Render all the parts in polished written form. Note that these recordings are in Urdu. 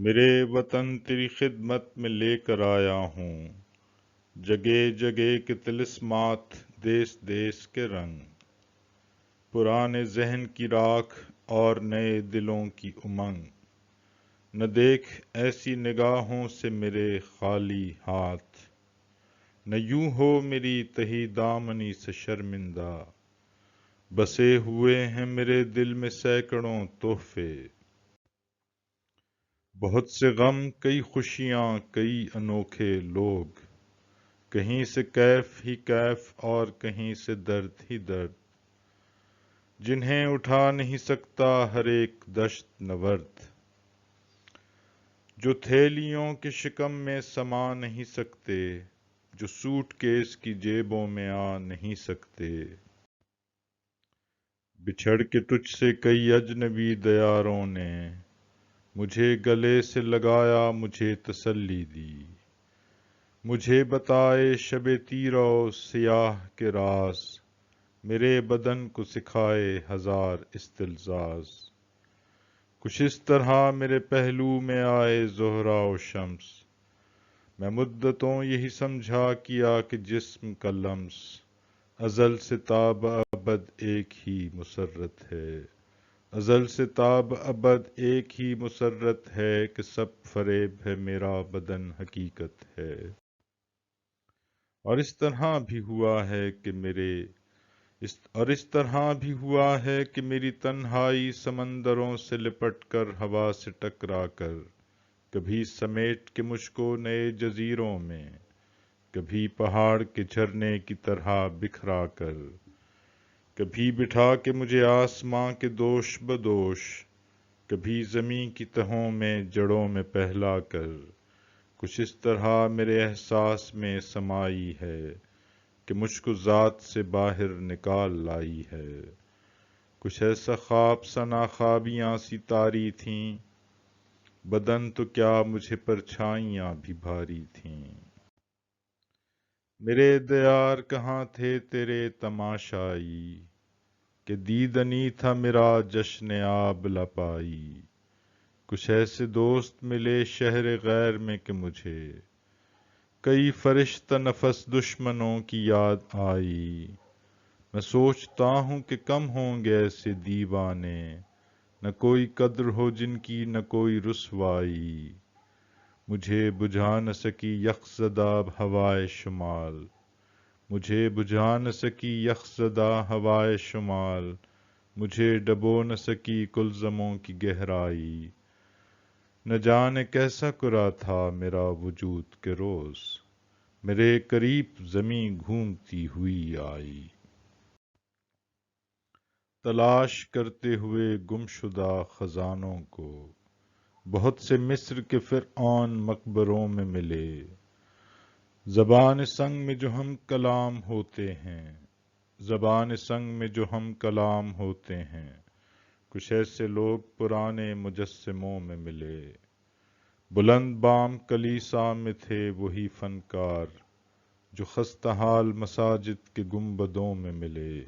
میرے وطن تیری خدمت میں لے کر آیا ہوں، جگہ جگہ کے طلسمات، دیس دیس کے رنگ، پرانے ذہن کی راکھ اور نئے دلوں کی امنگ۔ نہ دیکھ ایسی نگاہوں سے میرے خالی ہاتھ، نہ یوں ہو میری تہی دامنی سے شرمندہ۔ بسے ہوئے ہیں میرے دل میں سینکڑوں تحفے، بہت سے غم، کئی خوشیاں، کئی انوکھے لوگ، کہیں سے کیف ہی کیف اور کہیں سے درد ہی درد، جنہیں اٹھا نہیں سکتا ہر ایک دشت نورد، جو تھیلیوں کے شکم میں سما نہیں سکتے، جو سوٹ کیس کی جیبوں میں آ نہیں سکتے۔ بچھڑ کے تجھ سے کئی اجنبی دیاروں نے مجھے گلے سے لگایا، مجھے تسلی دی، مجھے بتائے شب تیرو سیاہ کے راز، میرے بدن کو سکھائے ہزار استلذاذ۔ کچھ اس طرح میرے پہلو میں آئے زہرہ و شمس، میں مدتوں یہی سمجھا کیا کہ جسم کا لمس ازل سے تاب ابد ایک ہی مسرت ہے، ازل سے تاب ابد ایک ہی مسرت ہے، کہ سب فریب ہے میرا بدن حقیقت ہے۔ اور اس طرح بھی ہوا ہے کہ میری تنہائی سمندروں سے لپٹ کر، ہوا سے ٹکرا کر، کبھی سمیٹ کے مجھ کو نئے جزیروں میں، کبھی پہاڑ کے جھرنے کی طرح بکھرا کر، کبھی بٹھا کے مجھے آسماں کے دوش بدوش، کبھی زمیں کی تہوں میں جڑوں میں پہلا کر، کچھ اس طرح میرے احساس میں سمائی ہے کہ مجھ کو ذات سے باہر نکال لائی ہے۔ کچھ ایسا خواب سا ناخوابیاں سی طاری تھیں، بدن تو کیا مجھے پرچھائیاں بھی بھاری تھیں۔ میرے دیار کہاں تھے تیرے تماشائی، کہ دیدنی تھا میرا جشن آب لپائی۔ کچھ ایسے دوست ملے شہر غیر میں کہ مجھے کئی فرشتہ نفس دشمنوں کی یاد آئی۔ میں سوچتا ہوں کہ کم ہوں گے ایسے دیوانے، نہ کوئی قدر ہو جن کی نہ کوئی رسوائی۔ مجھے بجھا نہ سکی یخزدہ ہوائے شمال، مجھے بجھا نہ سکی یخزدہ ہوائے شمال، مجھے ڈبو نہ سکی کلزموں کی گہرائی۔ نہ جانے کیسا کرا تھا میرا وجود کے روز، میرے قریب زمیں گھومتی ہوئی آئی۔ تلاش کرتے ہوئے گم شدہ خزانوں کو، بہت سے مصر کے فرعون مقبروں میں ملے۔ زبان سنگ میں جو ہم کلام ہوتے ہیں، زبان سنگ میں جو ہم کلام ہوتے ہیں، کچھ ایسے لوگ پرانے مجسموں میں ملے۔ بلند بام کلیسا میں تھے وہی فنکار، جو خستہ حال مساجد کے گنبدوں میں ملے۔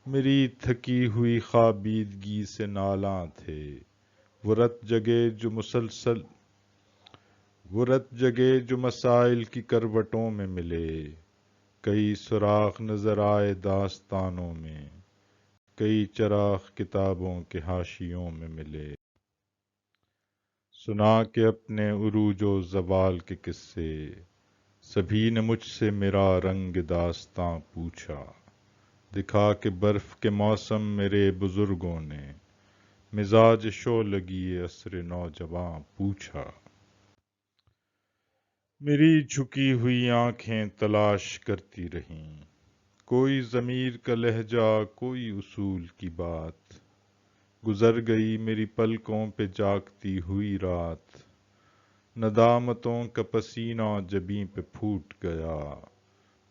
میری تھکی ہوئی خوابیدگی سے نالاں تھے، وہ رت جگے جو مسائل کی کروٹوں میں ملے۔ کئی سراغ نظر آئے داستانوں میں، کئی چراغ کتابوں کے حاشیوں میں ملے۔ سنا کے اپنے عروج و زوال کے قصے، سبھی نے مجھ سے میرا رنگ داستاں پوچھا۔ دکھا کے برف کے موسم میرے بزرگوں نے، مزاج شعلگی عصر نوجواں پوچھا۔ میری جھکی ہوئی آنکھیں تلاش کرتی رہیں، کوئی ضمیر کا لہجہ، کوئی اصول کی بات۔ گزر گئی میری پلکوں پہ جاگتی ہوئی رات، ندامتوں کا پسینہ جبیں پہ پھوٹ گیا،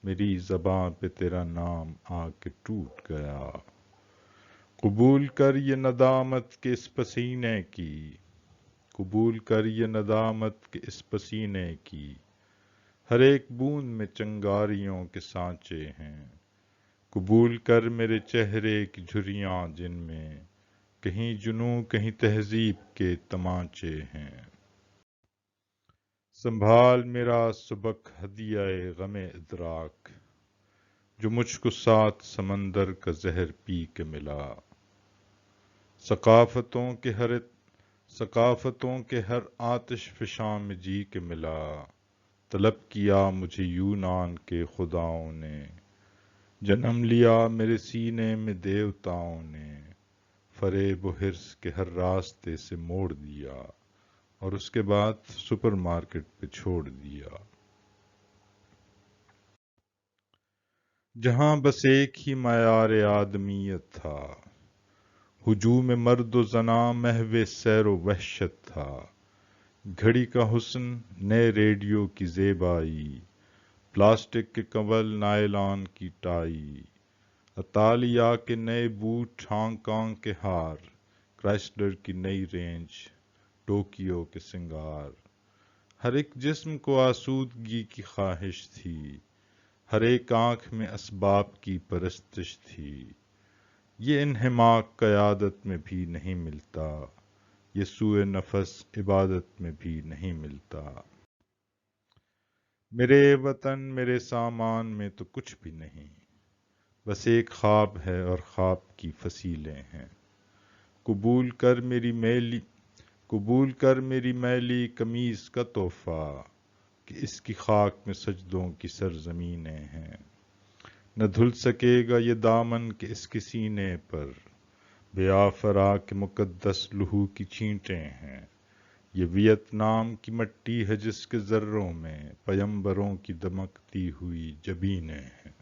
میری زباں پہ تیرا نام آ کے ٹوٹ گیا۔ قبول کر یہ ندامت کے اس پسینے کی، قبول کر یہ ندامت کے اس پسینے کی، ہر ایک بوند میں چنگاریوں کے سانچے ہیں۔ قبول کر میرے چہرے کی جھریاں جن میں کہیں جنوں کہیں تہذیب کے تمانچے ہیں۔ سنبھال میرا سبک ہدیہ غم ادراک، جو مجھ کو سات سمندر کا زہر پی کے ملا۔ ثقافتوں کے ہر آتش فشاں میں جی کے ملا۔ طلب کیا مجھے یونان کے خداؤں نے، جنم لیا میرے سینے میں دیوتاؤں نے۔ فریب و حرص کے ہر راستے سے موڑ دیا، اور اس کے بعد سپر مارکیٹ پہ چھوڑ دیا۔ جہاں بس ایک ہی معیار آدمیت تھا، ہجوم مرد و زناں محو سیر و وحشت تھا۔ گھڑی کا حسن، نئے ریڈیو کی زیبائی، پلاسٹک کے کنول نائلان کی ٹائی، اطالیہ کے نئے بوٹ ہانگ کانگ کے ہار، کرائسلر کی نئی رینج، ٹوکیو کے سنگار۔ ہر ایک جسم کو آسودگی کی خواہش تھی، ہر ایک آنکھ میں اسباب کی پرستش تھی۔ یہ انہماک قیادت میں بھی نہیں ملتا، یہ سوء نفس عبادت میں بھی نہیں ملتا۔ میرے وطن میرے سامان میں تو کچھ بھی نہیں، بس ایک خواب ہے اور خواب کی فصیلیں ہیں۔ قبول کر میری میلی قمیض کا تحفہ، کہ اس کی خاک میں سجدوں کی سرزمینیں ہیں۔ نہ دھل سکے گا یہ دامن کہ اس کے سینے پر بیافرا کے مقدس لہو کی چھینٹیں ہیں۔ یہ ویتنام کی مٹی ہے جس کے ذروں میں پیمبروں کی دمکتی ہوئی جبینیں ہیں۔